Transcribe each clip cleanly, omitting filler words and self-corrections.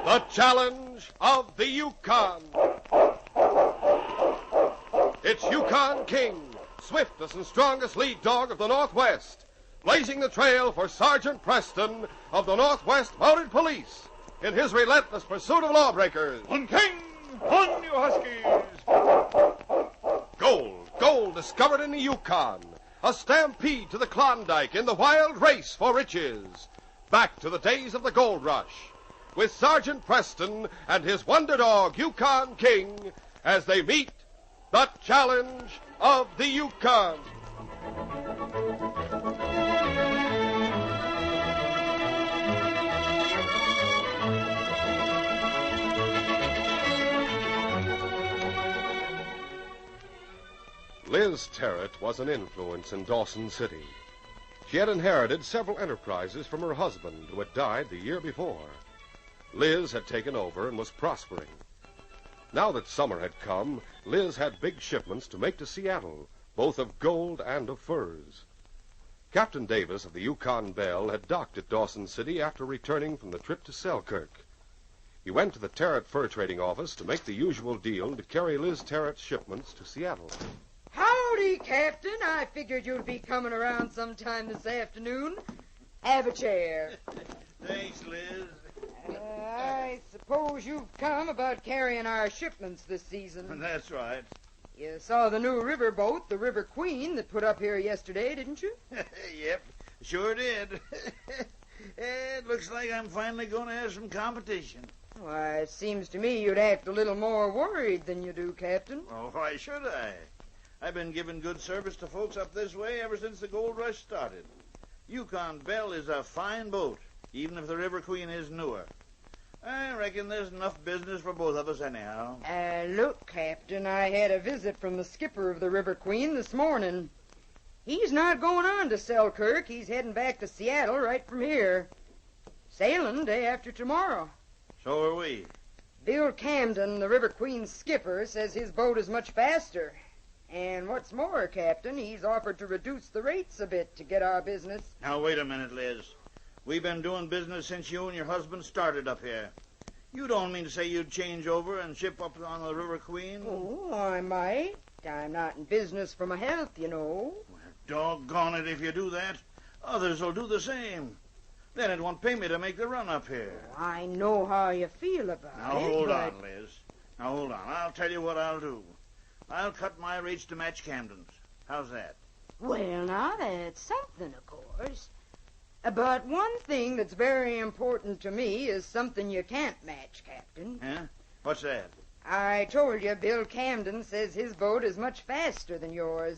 The challenge of the Yukon. It's Yukon King, swiftest and strongest lead dog of the Northwest, blazing the trail for Sergeant Preston of the Northwest Mounted Police in his relentless pursuit of lawbreakers. On King! On, you huskies! Gold discovered in the Yukon. A stampede to the Klondike in the wild race for riches. Back to the days of the gold rush, with Sergeant Preston and his wonder dog, Yukon King, as they meet the challenge of the Yukon. Liz Terrett was an influence in Dawson City. She had inherited several enterprises from her husband, who had died the year before. Liz had taken over and was prospering. Now that summer had come, Liz had big shipments to make to Seattle, both of gold and of furs. Captain Davis of the Yukon Belle had docked at Dawson City after returning from the trip to Selkirk. He went to the Terrett Fur Trading Office to make the usual deal to carry Liz Terrett's shipments to Seattle. Howdy, Captain. I figured you'd be coming around sometime this afternoon. Have a chair. Thanks, Liz. I suppose you've come about carrying our shipments this season. That's right. You saw the new river boat, the River Queen, that put up here yesterday, didn't you? Yep, sure did. It looks like I'm finally going to have some competition. Why, it seems to me you'd act a little more worried than you do, Captain. Oh, why should I? I've been giving good service to folks up this way ever since the gold rush started. Yukon Belle is a fine boat, even if the River Queen is newer. I reckon there's enough business for both of us anyhow. Look, Captain, I had a visit from the skipper of the River Queen this morning. He's not going on to Selkirk. He's heading back to Seattle right from here. Sailing day after tomorrow. So are we. Bill Camden, the River Queen's skipper, says his boat is much faster. And what's more, Captain, he's offered to reduce the rates a bit to get our business. Now, wait a minute, Liz. We've been doing business since you and your husband started up here. You don't mean to say you'd change over and ship up on the River Queen? Oh, I might. I'm not in business for my health, you know. Well, doggone it if you do that. Others will do the same. Then it won't pay me to make the run up here. I know how you feel about it. Now, hold on, Liz. Now, hold on. I'll tell you what I'll do. I'll cut my rates to match Camden's. How's that? Well, now, that's something, of course. But one thing that's very important to me is something you can't match, Captain. Huh? What's that? I told you Bill Camden says his boat is much faster than yours.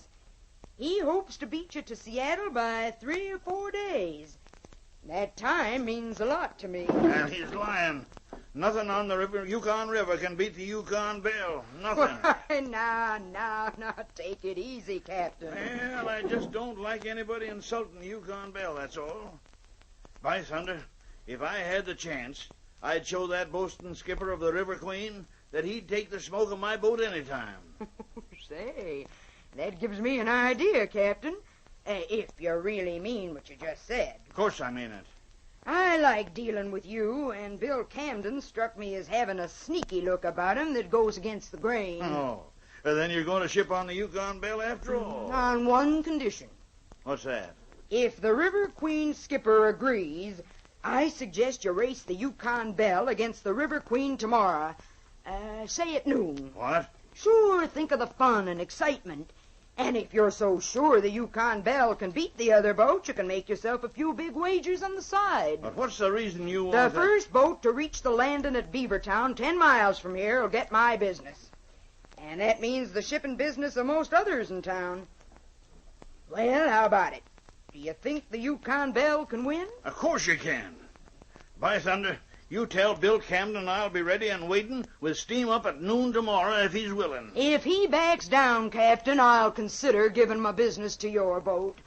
He hopes to beat you to Seattle by 3 or 4 days. That time means a lot to me. Well, he's lying. Nothing on the Yukon River can beat the Yukon Belle. Nothing. Now, take it easy, Captain. Well, I just don't like anybody insulting the Yukon Belle, that's all. By thunder, if I had the chance, I'd show that boasting skipper of the River Queen that he'd take the smoke of my boat any time. Say, that gives me an idea, Captain. If you really mean what you just said. Of course I mean it. I like dealing with you, and Bill Camden struck me as having a sneaky look about him that goes against the grain. Oh, then you're going to ship on the Yukon Belle after all? On one condition. What's that? If the River Queen skipper agrees, I suggest you race the Yukon Belle against the River Queen tomorrow. Say at noon. What? Sure, think of the fun and excitement. And if you're so sure the Yukon Belle can beat the other boat, you can make yourself a few big wagers on the side. But what's the reason you want The first boat to reach the landing at Beavertown 10 miles from here will get my business. And that means the shipping business of most others in town. Well, how about it? Do you think the Yukon Belle can win? Of course you can. By thunder, you tell Bill Camden I'll be ready and waiting with steam up at noon tomorrow if he's willing. If he backs down, Captain, I'll consider giving my business to your boat.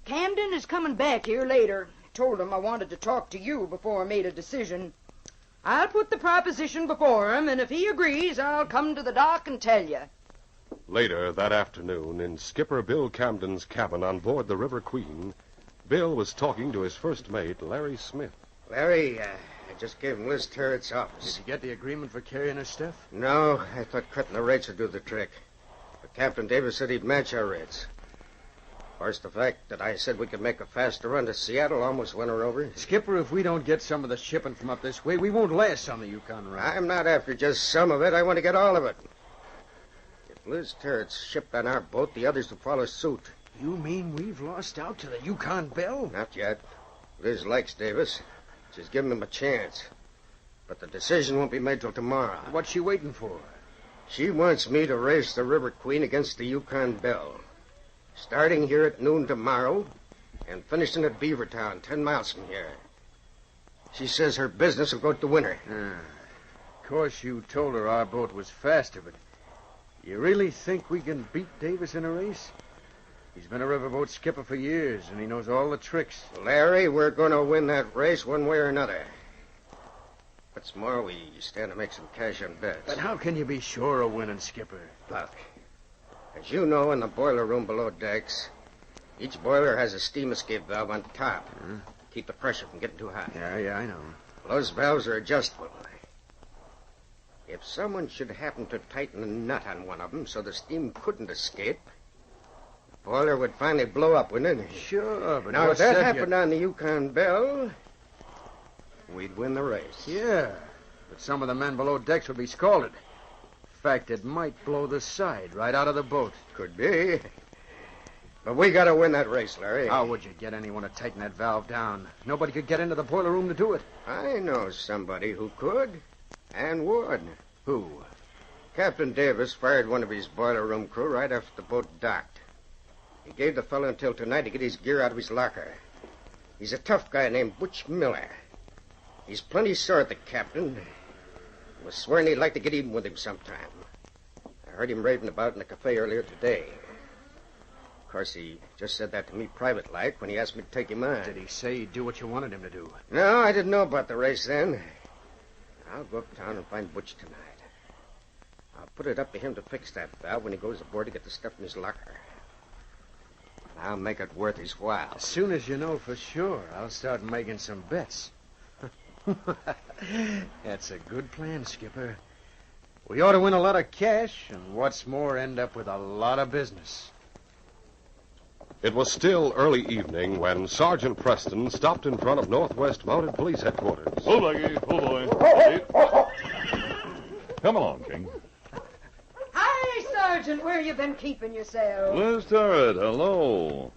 Camden is coming back here later. Told him I wanted to talk to you before I made a decision. I'll put the proposition before him, and if he agrees, I'll come to the dock and tell you. Later that afternoon, in Skipper Bill Camden's cabin on board the River Queen, Bill was talking to his first mate, Larry Smith. Larry, just gave him Liz Terrett's office. Did you get the agreement for carrying her stuff? No, I thought cutting the rates would do the trick. But Captain Davis said he'd match our rates. Of course, the fact that I said we could make a faster run to Seattle almost won her over. Skipper, if we don't get some of the shipping from up this way, we won't last on the Yukon run. I'm not after just some of it. I want to get all of it. If Liz Terrett's shipped on our boat, the others will follow suit. You mean we've lost out to the Yukon Belle? Not yet. Liz likes Davis. She's given him a chance. But the decision won't be made till tomorrow. What's she waiting for? She wants me to race the River Queen against the Yukon Belle. Starting here at noon tomorrow and finishing at Beavertown, 10 miles from here. She says her business will go to win her. Of course, you told her our boat was faster, but you really think we can beat Davis in a race? He's been a riverboat skipper for years, and he knows all the tricks. Larry, we're going to win that race one way or another. What's more, we stand to make some cash on bets. But how can you be sure of winning, Skipper? Look, as you know, in the boiler room below decks, each boiler has a steam escape valve on top. Keep the pressure from getting too high. Yeah, I know. Those valves are adjustable. If someone should happen to tighten a nut on one of them so the steam couldn't escape, the boiler would finally blow up, wouldn't it? Sure, but now, if that happened on the Yukon Belle, we'd win the race. Yeah, but some of the men below decks would be scalded. In fact, it might blow the side right out of the boat. Could be. But we got to win that race, Larry. How would you get anyone to tighten that valve down? Nobody could get into the boiler room to do it. I know somebody who could and would. Who? Captain Davis fired one of his boiler room crew right after the boat docked. He gave the fellow until tonight to get his gear out of his locker. He's a tough guy named Butch Miller. He's plenty sore at the captain. He was swearing he'd like to get even with him sometime. I heard him raving about in the cafe earlier today. Of course, he just said that to me private-like when he asked me to take him on. Did he say he'd do what you wanted him to do? No, I didn't know about the race then. I'll go uptown and find Butch tonight. I'll put it up to him to fix that valve when he goes aboard to get the stuff in his locker. I'll make it worth his while. As soon as you know for sure, I'll start making some bets. That's a good plan, Skipper. We ought to win a lot of cash, and what's more, end up with a lot of business. It was still early evening when Sergeant Preston stopped in front of Northwest Mounted Police Headquarters. Oh, Blackie. Oh, boy. Come along, King. Hi, Sergeant. Where you been keeping yourself? Liz Terrett, hello.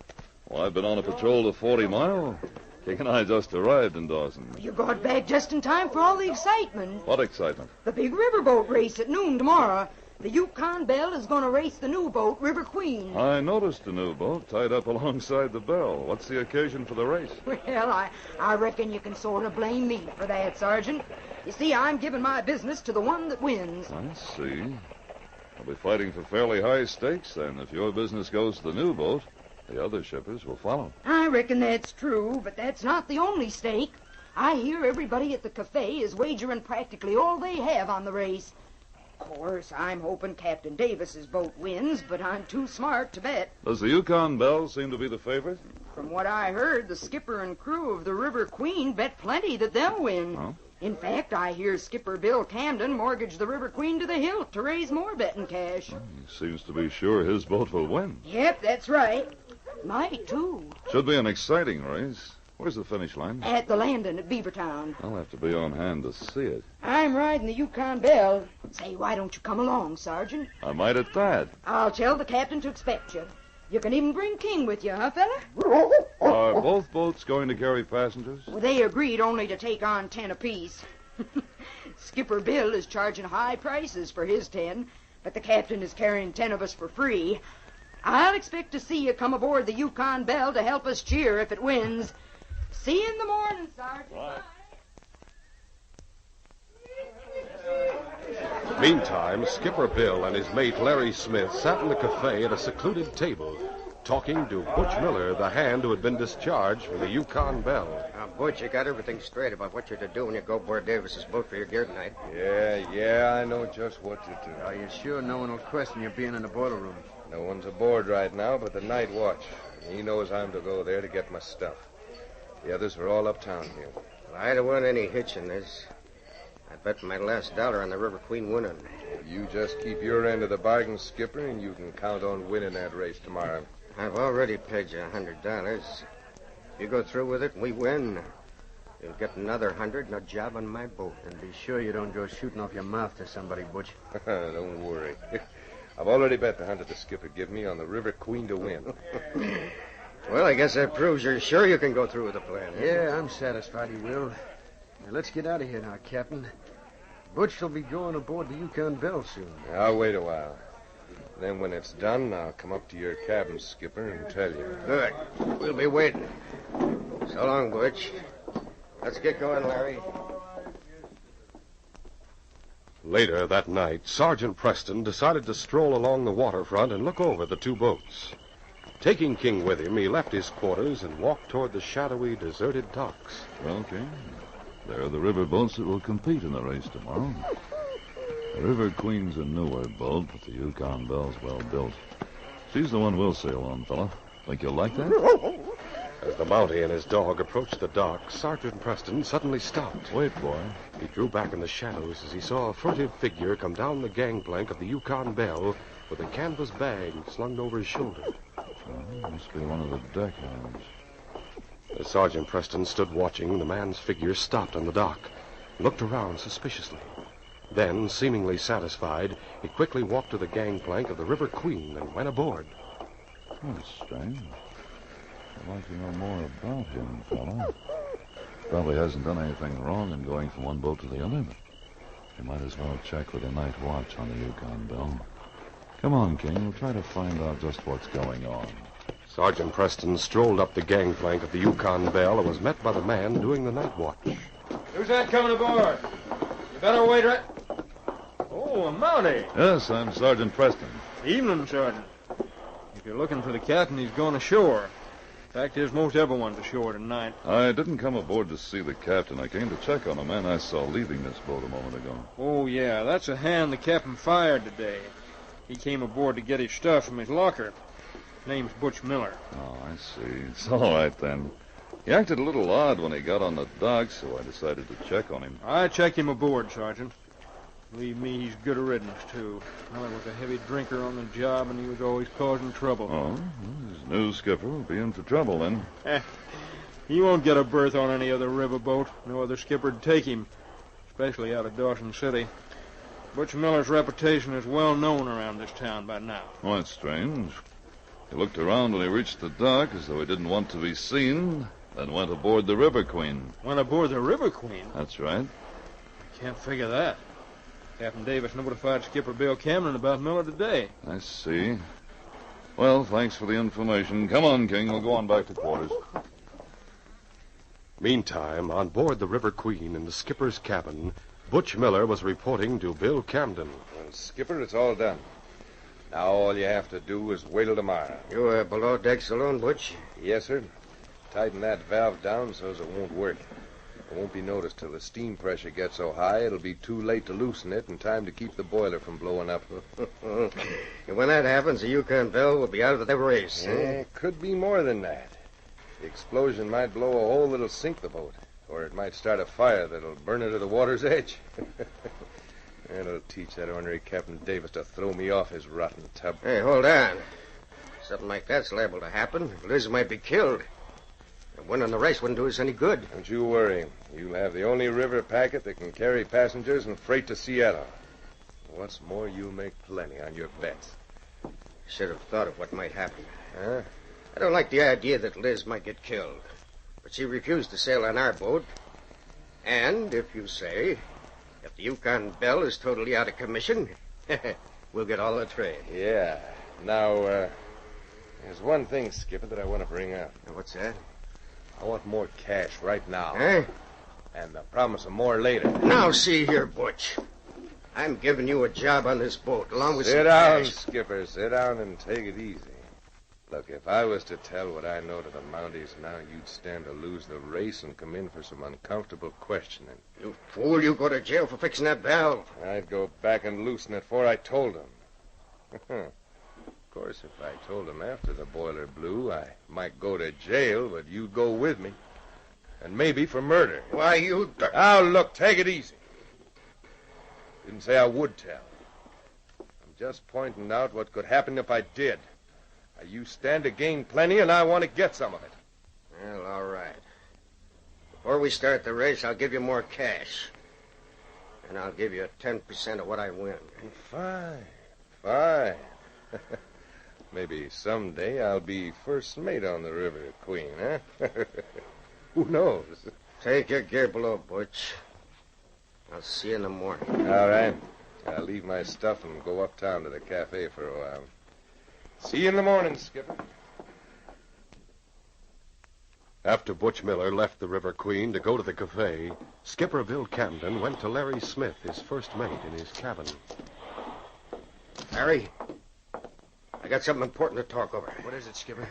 Well, I've been on a patrol to 40 Mile. King and I just arrived in Dawson. You got back just in time for all the excitement. What excitement? The big riverboat race at noon tomorrow. The Yukon Belle is going to race the new boat, River Queen. I noticed a new boat tied up alongside the Belle. What's the occasion for the race? Well, I reckon you can sort of blame me for that, Sergeant. You see, I'm giving my business to the one that wins. I see. I'll be fighting for fairly high stakes, then. If your business goes to the new boat, the other shippers will follow. I reckon that's true, but that's not the only stake. I hear everybody at the cafe is wagering practically all they have on the race. Of course, I'm hoping Captain Davis's boat wins, but I'm too smart to bet. Does the Yukon Belle seem to be the favorite? From what I heard, the skipper and crew of the River Queen bet plenty that they'll win. Oh? In fact, I hear Skipper Bill Camden mortgaged the River Queen to the hilt to raise more betting cash. He seems to be sure his boat will win. Yep, that's right. Might, too. Should be an exciting race. Where's the finish line? At the landing at Beavertown. I'll have to be on hand to see it. I'm riding the Yukon Belle. Say, why don't you come along, Sergeant? I might at that. I'll tell the captain to expect you. You can even bring King with you, huh, fella? Are both boats going to carry passengers? Well, they agreed only to take on 10 apiece. Skipper Bill is charging high prices for his 10, but the captain is carrying 10 of us for free. I'll expect to see you come aboard the Yukon Belle to help us cheer if it wins. See you in the morning, Sergeant. Right. Meantime, Skipper Bill and his mate Larry Smith sat in the cafe at a secluded table, talking to Butch Miller, the hand who had been discharged from the Yukon Belle. Now, Butch, you got everything straight about what you're to do when you go aboard Davis's boat for your gear tonight. Yeah, I know just what to do. Are you sure no one will question you being in the boiler room? No one's aboard right now but the night watch. He knows I'm to go there to get my stuff. The others are all uptown here. Well, I don't want any hitch in this. I bet my last dollar on the River Queen winning. You just keep your end of the bargain, Skipper, and you can count on winning that race tomorrow. I've already paid you $100. If you go through with it and we win, you'll get another 100 and a job on my boat. And be sure you don't go shooting off your mouth to somebody, Butch. Don't worry. I've already bet the 100 the skipper give me on the River Queen to win. Well, I guess that proves you're sure you can go through with the plan. Yeah, I'm satisfied he will. Now, let's get out of here now, Captain. Butch will be going aboard the Yukon Belle soon. I'll wait a while. Then when it's done, I'll come up to your cabin, Skipper, and tell you. Good. We'll be waiting. So long, Butch. Let's get going, Larry. Later that night, Sergeant Preston decided to stroll along the waterfront and look over the two boats. Taking King with him, he left his quarters and walked toward the shadowy, deserted docks. Well, King, there are the river boats that will compete in the race tomorrow. The River Queen's a newer boat, but the Yukon Belle's well built. She's the one we'll sail on, fella. Think you'll like that? As the Mountie and his dog approached the dock, Sergeant Preston suddenly stopped. Wait, boy. He drew back in the shadows as he saw a furtive figure come down the gangplank of the Yukon Belle with a canvas bag slung over his shoulder. Oh, must be one of the deckhands. As Sergeant Preston stood watching, the man's figure stopped on the dock, looked around suspiciously. Then, seemingly satisfied, he quickly walked to the gangplank of the River Queen and went aboard. That's strange. I'd like to know more about him, fella. Probably hasn't done anything wrong in going from one boat to the other, but you might as well check with the night watch on the Yukon Belle. Come on, King. We'll try to find out just what's going on. Sergeant Preston strolled up the gangplank of the Yukon Belle and was met by the man doing the night watch. Who's that coming aboard? You better wait right... Oh, a Mountie. Yes, I'm Sergeant Preston. Evening, Sergeant. If you're looking for the captain, he's gone ashore. Fact is, most everyone's ashore tonight. I didn't come aboard to see the captain. I came to check on a man I saw leaving this boat a moment ago. Oh, yeah, that's a hand the captain fired today. He came aboard to get his stuff from his locker. Name's Butch Miller. Oh, I see. It's all right, then. He acted a little odd when he got on the dock, so I decided to check on him. I checked him aboard, Sergeant. Believe me, he's good riddance, too. Miller was a heavy drinker on the job, and he was always causing trouble. Oh, well, his new skipper will be in for trouble, then. He won't get a berth on any other riverboat. No other skipper'd take him, especially out of Dawson City. Butch Miller's reputation is well known around this town by now. Oh, that's strange. He looked around when he reached the dock as though he didn't want to be seen, then went aboard the River Queen. Went aboard the River Queen? That's right. Can't figure that. Captain Davis notified Skipper Bill Cameron about Miller today. I see. Well, thanks for the information. Come on, King. We'll go on back to quarters. Meantime, on board the River Queen in the skipper's cabin, Butch Miller was reporting to Bill Camden. Well, Skipper, it's all done. Now all you have to do is wait till tomorrow. You below deck saloon, Butch? Yes, sir. Tighten that valve down so as it won't work. It won't be noticed till the steam pressure gets so high it'll be too late to loosen it in time to keep the boiler from blowing up. And when that happens, the Yukon Belle will be out of the race. It could be more than that. The explosion might blow a hole that'll sink the boat, or it might start a fire that'll burn it to the water's edge. It'll teach that ornery Captain Davis to throw me off his rotten tub. Hey, hold on. Something like that's liable to happen. Liz might be killed. Winning the race wouldn't do us any good. Don't you worry. You'll have the only river packet that can carry passengers and freight to Seattle. What's more, you'll make plenty on your bets. Should have thought of what might happen. Huh? I don't like the idea that Liz might get killed. But she refused to sail on our boat. And, if you say, if the Yukon Belle is totally out of commission, we'll get all the trade. Yeah. Now, there's one thing, Skipper, that I want to bring up. What's that? I want more cash right now. Huh? And the promise of more later. Now, see here, Butch. I'm giving you a job on this boat, along with Sit some down, cash. Skipper. Sit down and take it easy. Look, if I was to tell what I know to the Mounties now, you'd stand to lose the race and come in for some uncomfortable questioning. You fool, you go to jail for fixing that valve. I'd go back and loosen it before I told them. Of course, if I told them after the boiler blew, I might go to jail, but you'd go with me. And maybe for murder. Why, you... Now, look, take it easy. Didn't say I would tell. I'm just pointing out what could happen if I did. You stand to gain plenty, and I want to get some of it. Well, all right. Before we start the race, I'll give you more cash. And I'll give you 10% of what I win. Fine. Maybe someday I'll be first mate on the River Queen, huh? Who knows? Take your gear below, Butch. I'll see you in the morning. All right. I'll leave my stuff and go uptown to the cafe for a while. See you in the morning, Skipper. After Butch Miller left the River Queen to go to the cafe, Skipper Bill Camden went to Larry Smith, his first mate, in his cabin. Larry, I got something important to talk over. What is it, Skipper?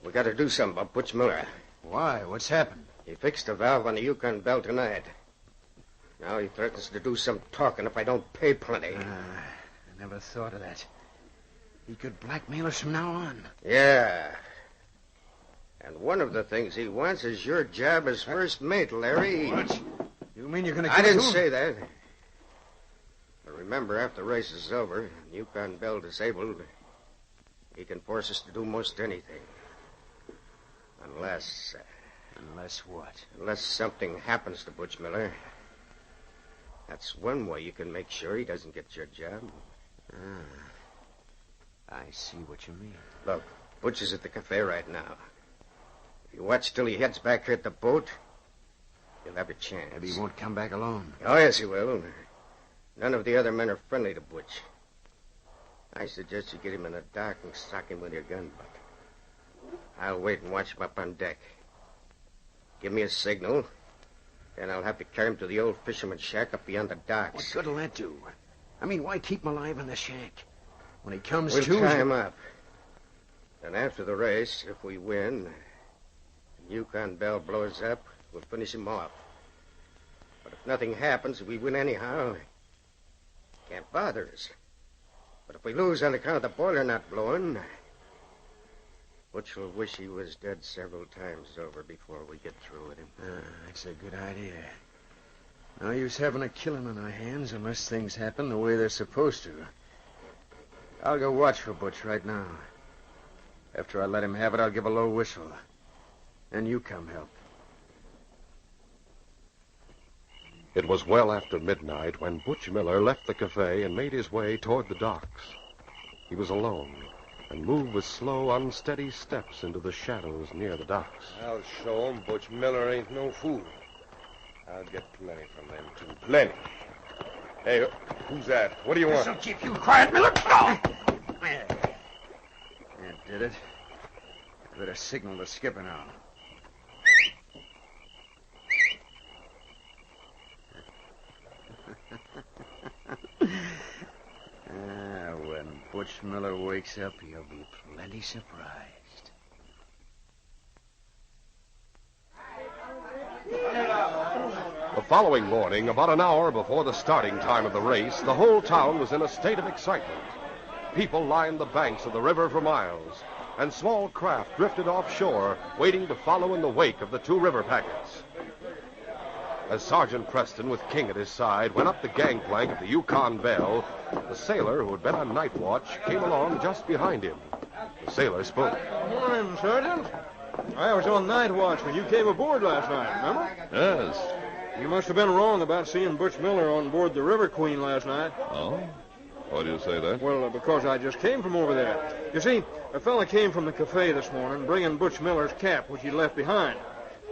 We got to do something about Butch Miller. Why? What's happened? He fixed the valve on the Yukon Bell tonight. Now he threatens to do some talking if I don't pay plenty. I never thought of that. He could blackmail us from now on. Yeah. And one of the things he wants is your job as first mate, Larry. What? You mean you're going to I didn't say that. But remember, after the race is over, and Yukon Bell disabled, he can force us to do most anything. Unless... Unless what? Unless something happens to Butch Miller. That's one way you can make sure he doesn't get your job. I see what you mean. Look, Butch is at the cafe right now. If you watch till he heads back here at the boat, you'll have a chance. Maybe he won't come back alone. Oh, yes, he will. None of the other men are friendly to Butch. I suggest you get him in the dark and sock him with your gun butt. I'll wait and watch him up on deck. Give me a signal, then I'll have to carry him to the old fisherman's shack up beyond the docks. What good'll that do? I mean, why keep him alive in the shack? When he comes We'll to... tie him up. And after the race, if we win, and Yukon Bell blows up, we'll finish him off. But if nothing happens, we win anyhow. Can't bother us. But if we lose on account of the boiler not blowing, Butch will wish he was dead several times over before we get through with him. That's a good idea. No use having a killing on our hands unless things happen the way they're supposed to. I'll go watch for Butch right now. After I let him have it, I'll give a low whistle. Then you come help. It was well after midnight when Butch Miller left the cafe and made his way toward the docks. He was alone and moved with slow, unsteady steps into the shadows near the docks. I'll show him Butch Miller ain't no fool. I'll get plenty from them, too. Plenty. Hey, who's that? What do you want? This'll keep you quiet, Miller. Oh! That did it. I better signal the skipper now. When Butch Miller wakes up, he'll be plenty surprised. The following morning, about an hour before the starting time of the race, the whole town was in a state of excitement. People lined the banks of the river for miles, and small craft drifted offshore, waiting to follow in the wake of the two river packets. As Sergeant Preston, with King at his side, went up the gangplank of the Yukon Bell, the sailor who had been on night watch came along just behind him. The sailor spoke. Morning, Sergeant. I was on night watch when you came aboard last night, remember? Yes. You must have been wrong about seeing Butch Miller on board the River Queen last night. Oh? Why do you say that? Well, because I just came from over there. You see, a fella came from the cafe this morning bringing Butch Miller's cap, which he left behind.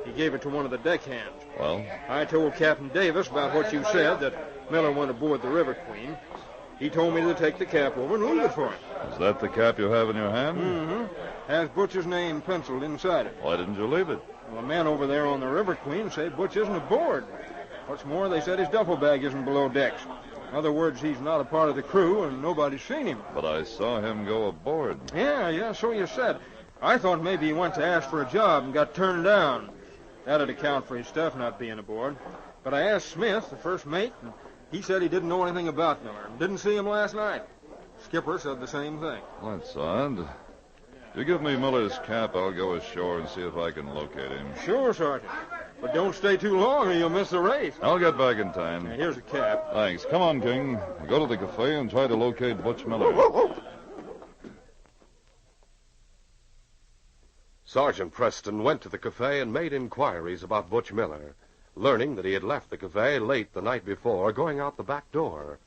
He gave it to one of the deckhands. Well? I told Captain Davis about what you said, that Miller went aboard the River Queen. He told me to take the cap over and leave it for him. Is that the cap you have in your hand? Mm-hmm. Has Butch's name penciled inside it. Why didn't you leave it? Well, the men over there on the River Queen say Butch isn't aboard. What's more, they said his duffel bag isn't below decks. In other words, he's not a part of the crew, and nobody's seen him. But I saw him go aboard. Yeah, so you said. I thought maybe he went to ask for a job and got turned down. That'd account for his stuff not being aboard. But I asked Smith, the first mate, and he said he didn't know anything about Miller. Didn't see him last night. Skipper said the same thing. That's odd. You give me Miller's cap, I'll go ashore and see if I can locate him. Sure, Sergeant. But don't stay too long or you'll miss the race. I'll get back in time. Now, here's a cap. Thanks. Come on, King. We'll go to the cafe and try to locate Butch Miller. Sergeant Preston went to the cafe and made inquiries about Butch Miller, learning that he had left the cafe late the night before, going out the back door.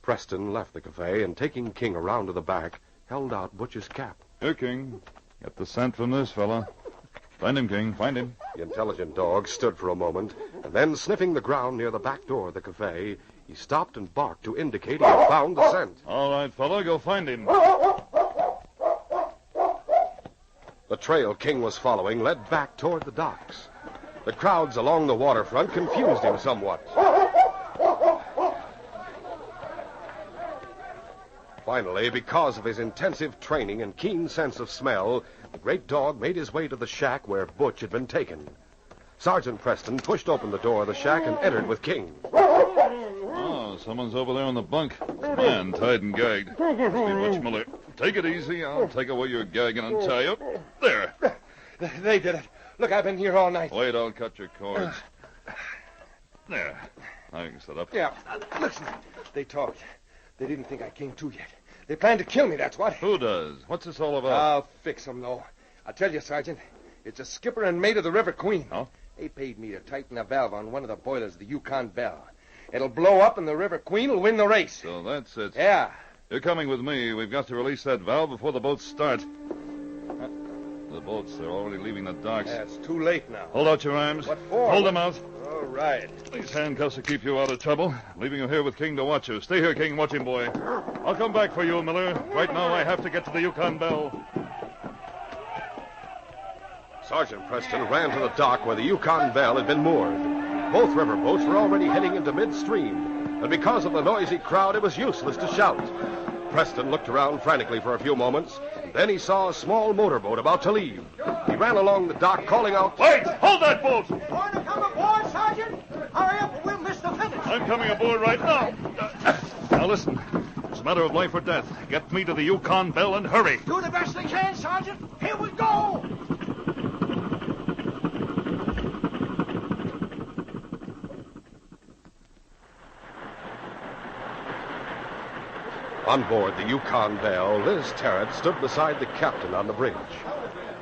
Preston left the cafe and, taking King around to the back, held out Butch's cap. Here, King. Get the scent from this fella. Find him, King. Find him. The intelligent dog stood for a moment, and then, sniffing the ground near the back door of the cafe, he stopped and barked to indicate he had found the scent. All right, fella, go find him. The trail King was following led back toward the docks. The crowds along the waterfront confused him somewhat. Finally, because of his intensive training and keen sense of smell, the great dog made his way to the shack where Butch had been taken. Sergeant Preston pushed open the door of the shack and entered with King. Oh, someone's over there on the bunk. Man, tied and gagged. Must be Butch Miller. Take it easy. I'll take away your gag and untie you. There. They did it. Look, I've been here all night. Wait, I'll cut your cords. There. Now you can sit up. Yeah. Listen, they talked. They didn't think I came to yet. They planned to kill me, that's what. Who does? What's this all about? I'll fix them, though. I'll tell you, Sergeant. It's a skipper and mate of the River Queen. Oh? They paid me to tighten a valve on one of the boilers of the Yukon Belle. It'll blow up and the River Queen will win the race. So that's it. Yeah. You're coming with me. We've got to release that valve before the boats start. The boats, they're already leaving the docks. Yeah, it's too late now. Hold out your arms. What for? Hold them out. All right. These handcuffs will keep you out of trouble. Leaving you here with King to watch you. Stay here, King. Watch him, boy. I'll come back for you, Miller. Right now, I have to get to the Yukon Belle. Sergeant Preston ran to the dock where the Yukon Belle had been moored. Both river boats were already heading into midstream, and because of the noisy crowd, it was useless to shout. Preston looked around frantically for a few moments, and then he saw a small motorboat about to leave. He ran along the dock, calling out, Wait! Hold that boat! Going to come aboard, Sergeant? Hurry up, or we'll miss the finish. I'm coming aboard right now. Now listen. It's a matter of life or death. Get me to the Yukon Belle and hurry. Do the best they can, Sergeant. Here we go. On board the Yukon Belle, Liz Tarrant stood beside the captain on the bridge.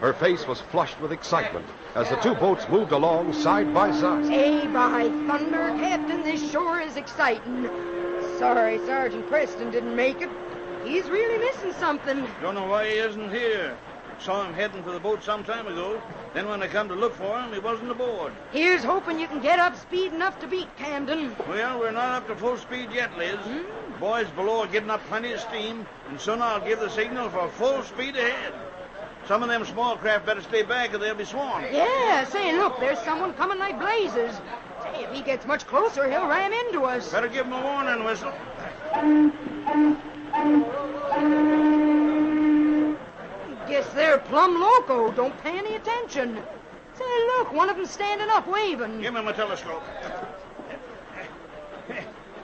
Her face was flushed with excitement as the two boats moved along side by side. Hey, by thunder, Captain, this sure is exciting. Sorry Sergeant Preston didn't make it. He's really missing something. Don't know why he isn't here. Saw him heading for the boat some time ago. Then when I come to look for him, he wasn't aboard. Here's hoping you can get up speed enough to beat Camden. Well, we're not up to full speed yet, Liz. Boys below are getting up plenty of steam, and soon I'll give the signal for full speed ahead. Some of them small craft better stay back or they'll be swarmed. Yeah, say, look, there's someone coming like blazes. Say, if he gets much closer, he'll ram into us. Better give him a warning whistle. Guess they're plumb loco. Don't pay any attention. Say, look, one of them's standing up, waving. Give him a telescope.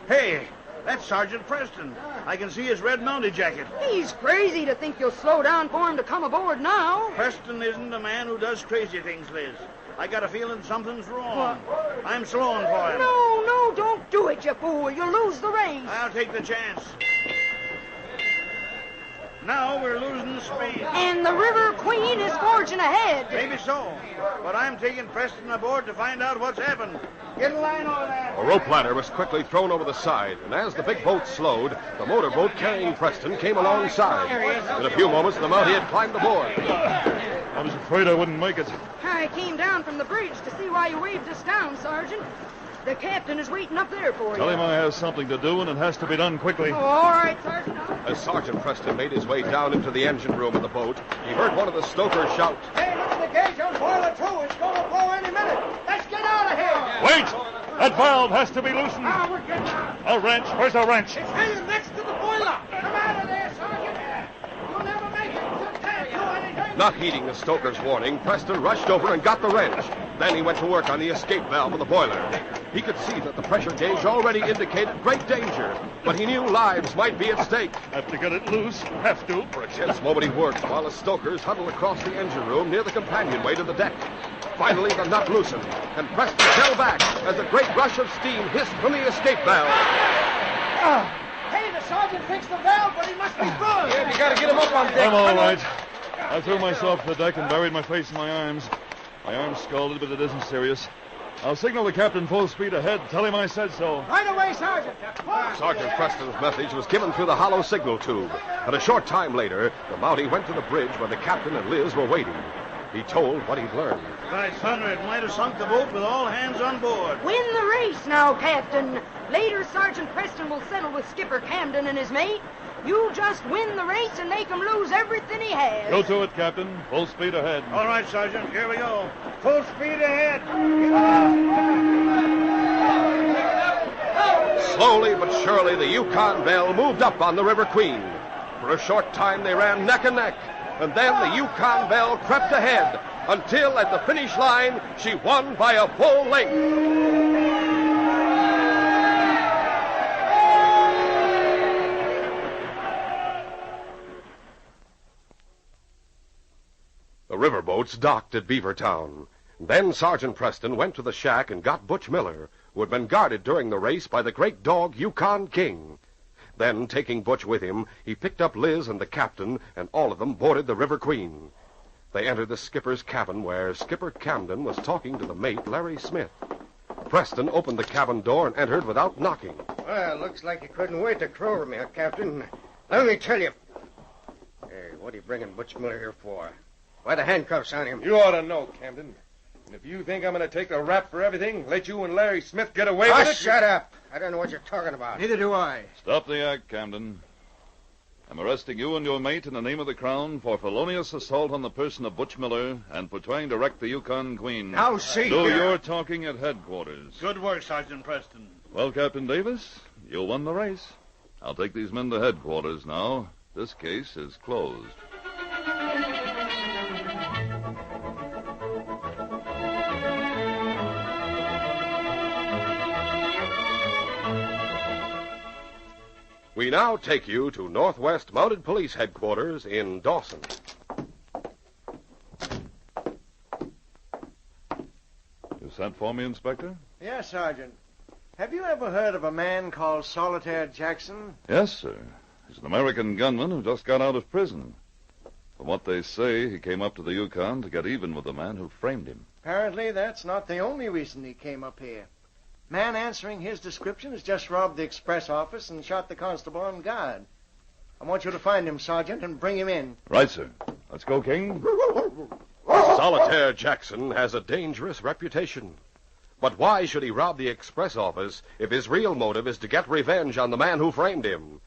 Hey, that's Sergeant Preston. I can see his red mounted jacket. He's crazy to think you'll slow down for him to come aboard now. Preston isn't a man who does crazy things, Liz. I got a feeling something's wrong. I'm slowing for him. No, don't do it, you fool. You'll lose the race. I'll take the chance. Now we're losing speed. And the River Queen is forging ahead. Maybe so. But I'm taking Preston aboard to find out what's happened. Get in line over there. A rope ladder was quickly thrown over the side, and as the big boat slowed, the motorboat carrying Preston came alongside. In a few moments, the Mountie had climbed aboard. I was afraid I wouldn't make it. I came down from the bridge to see why you waved us down, Sergeant. The captain is waiting up there for you. Tell him I have something to do, and it has to be done quickly. Oh, all right, Sergeant. As Sergeant Preston made his way down into the engine room of the boat, he heard one of the stokers shout, Hey, look at the gauge on boiler 2. It's going to blow any minute. Let's get out of here. Wait! That valve has to be loosened. Now we're getting out. A wrench. Where's a wrench? It's hanging next to the boiler. Come out of there, Sergeant. You'll never make it. You can't do anything. Not heeding the stoker's warning, Preston rushed over and got the wrench. Then he went to work on the escape valve of the boiler. He could see that the pressure gauge already indicated great danger, but he knew lives might be at stake. Have to get it loose. Have to. For a tense moment he worked while the stokers huddled across the engine room near the companionway to the deck. Finally, the nut loosened, and Preston fell back as a great rush of steam hissed from the escape valve. Hey, the sergeant fixed the valve, but he must be buzzed. Yeah, you gotta get him up on deck. I'm all right. I threw myself to the deck and buried my face in my arms. My arm's scalded, but it isn't serious. I'll signal the captain full speed ahead. Tell him I said so. Right away, Sergeant. Sergeant Preston's message was given through the hollow signal tube. And a short time later, the Mountie went to the bridge where the captain and Liz were waiting. He told what he'd learned. By thunder, it might have sunk the boat with all hands on board. Win the race now, Captain. Later, Sergeant Preston will settle with Skipper Camden and his mate. You just win the race and make him lose everything he has. Go to it, Captain. Full speed ahead. All right, Sergeant, here we go. Full speed ahead. Slowly but surely, the Yukon Belle moved up on the River Queen. For a short time, they ran neck and neck. And then the Yukon Belle crept ahead until at the finish line, she won by a full length. The riverboats docked at Beavertown. Then Sergeant Preston went to the shack and got Butch Miller, who had been guarded during the race by the great dog Yukon King. Then, taking Butch with him, he picked up Liz and the captain, and all of them boarded the River Queen. They entered the skipper's cabin, where Skipper Camden was talking to the mate, Larry Smith. Preston opened the cabin door and entered without knocking. Well, looks like you couldn't wait to crow over me, Captain. Let me tell you. Hey, what are you bringing Butch Miller here for? Why the handcuffs on him? You ought to know, Camden. And if you think I'm going to take the rap for everything, let you and Larry Smith get away with it... Shut up. I don't know what you're talking about. Neither do I. Stop the act, Camden. I'm arresting you and your mate in the name of the Crown for felonious assault on the person of Butch Miller and for trying to wreck the Yukon Queen. Now, see Do here. your talking at headquarters. Good work, Sergeant Preston. Well, Captain Davis, you won the race. I'll take these men to headquarters now. This case is closed. We now take you to Northwest Mounted Police Headquarters in Dawson. You sent for me, Inspector? Yes, Sergeant. Have you ever heard of a man called Solitaire Jackson? Yes, sir. He's an American gunman who just got out of prison. From what they say, he came up to the Yukon to get even with the man who framed him. Apparently, that's not the only reason he came up here. Man answering his description has just robbed the express office and shot the constable on guard. I want you to find him, Sergeant, and bring him in. Right, sir. Let's go, King. Solitaire Jackson has a dangerous reputation. But why should he rob the express office if his real motive is to get revenge on the man who framed him?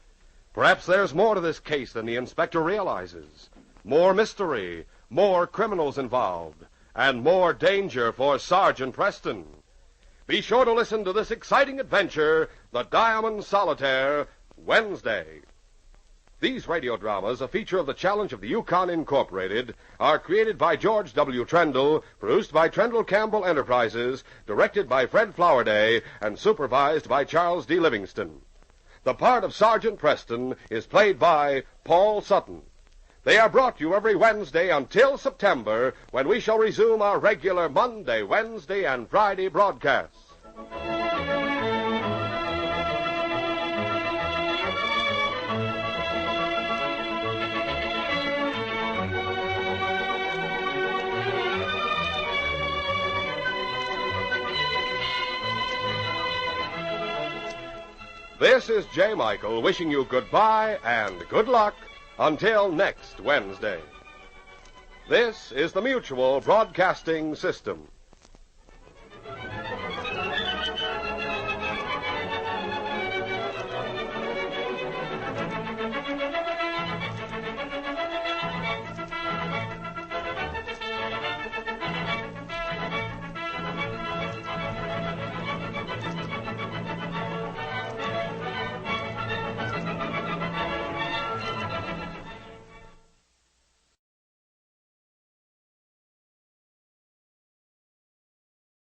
Perhaps there's more to this case than the inspector realizes. More mystery, more criminals involved, and more danger for Sergeant Preston. Be sure to listen to this exciting adventure, The Diamond Solitaire, Wednesday. These radio dramas, a feature of the Challenge of the Yukon Incorporated, are created by George W. Trendle, produced by Trendle Campbell Enterprises, directed by Fred Flowerday, and supervised by Charles D. Livingston. The part of Sergeant Preston is played by Paul Sutton. They are brought to you every Wednesday until September, when we shall resume our regular Monday, Wednesday, and Friday broadcasts. This is J. Michael wishing you goodbye and good luck until next Wednesday. This is the Mutual Broadcasting System.